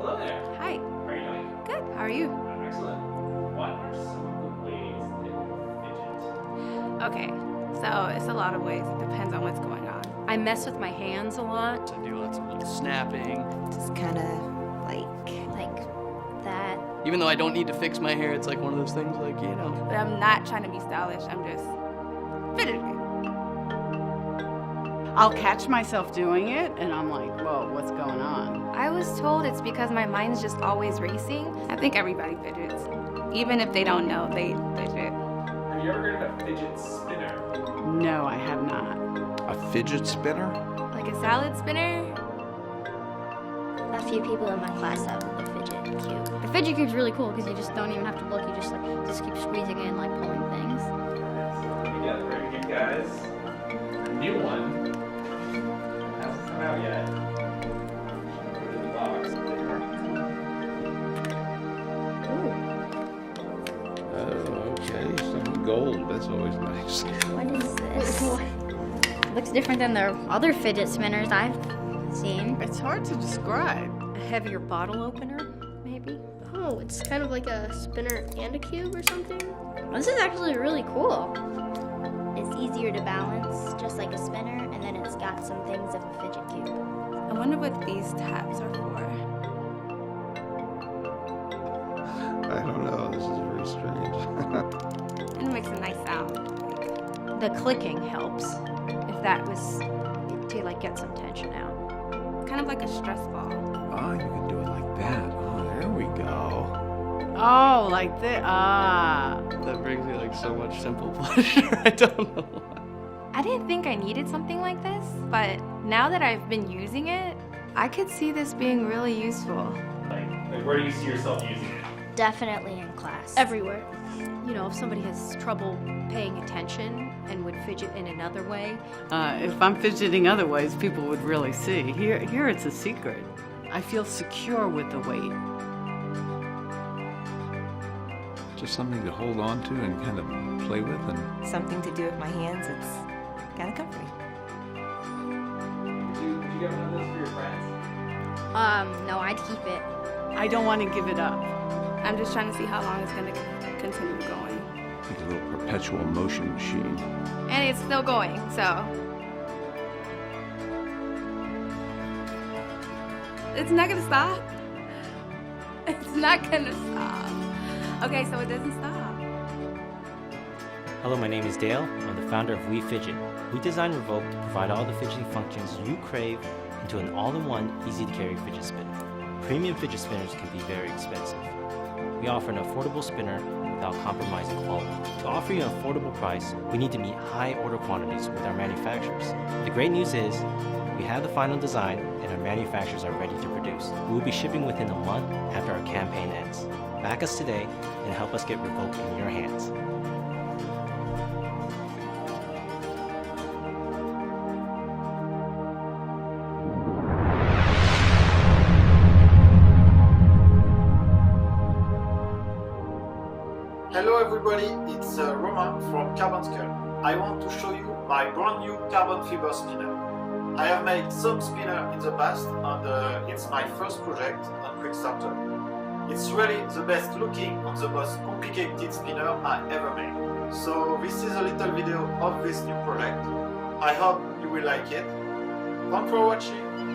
Hello there. Hi. How are you doing? Good. How are you? I'm excellent. What are some of the ways that you fidget? Okay. So it's a lot of ways. It depends on what's going on. I mess with my hands a lot. I do lots of little snapping. Just kind of like that. Even though I don't need to fix my hair, it's like one of those things like, you know. But I'm not trying to be stylish. I'm just fidgeting. I'll catch myself doing it, and I'm like, whoa, what's going on? I was told it's because my mind's just always racing. I think everybody fidgets. Even if they don't know, they fidget. Have you ever heard of a fidget spinner? No, I have not. A fidget spinner? Like a salad spinner? A few people in my class have the fidget cube. The fidget cube's really cool because you just don't even have to look. You just keep squeezing in, like pulling things. We got very good guys. A new one. Hasn't come out yet. Put it in the box. Oh, okay. Some gold. That's always nice. What is this? Looks different than the other fidget spinners I've seen. It's hard to describe. A heavier bottle opener, maybe? Oh, it's kind of like a spinner and a cube or something? This is actually really cool. It's easier to balance, just like a spinner, and then it's got some things of a fidget cube. I wonder what these tabs are for. I don't know. This is very strange. And it makes a nice sound. The clicking helps. If that was to like get some tension out. Kind of like a stress ball. Oh, you can do it like that. Oh, there we go. Oh, like this. Ah. That brings me like so much simple pleasure. I don't know why. I didn't think I needed something like this, but now that I've been using it, I could see this being really useful. Like where do you see yourself using it? Definitely in class. Everywhere. You know, if somebody has trouble paying attention and would fidget in another way. If I'm fidgeting other ways, people would really see. Here it's a secret. I feel secure with the weight. Just something to hold on to and kind of play with. And Something to do with my hands, it's kind of comfy. Would you get one of those for your friends? No, I'd keep it. I don't want to give it up. I'm just trying to see how long it's going to continue going. like a little perpetual motion machine. And it's still going, so. It's not gonna stop. It's not gonna stop. Okay, so it doesn't stop. Hello, my name is Dale. I'm the founder of YMHMIBIAWGYC. We designed REVOQ to provide all the fidgeting functions you crave into an all-in-one, easy-to-carry fidget spinner. Premium fidget spinners can be very expensive. We offer an affordable spinner without compromising quality. To offer you an affordable price, we need to meet high order quantities with our manufacturers. The great news is, we have the final design and our manufacturers are ready to produce. We will be shipping within a month after our campaign ends. Back us today and help us get REVOQ in your hands. Hello everybody, it's Roman from Carbon Skull. I want to show you my brand new carbon fiber spinner. I have made some spinner in the past and it's my first project on Kickstarter. It's really the best looking and the most complicated spinner I ever made. So this is a little video of this new project. I hope you will like it. Thanks for watching.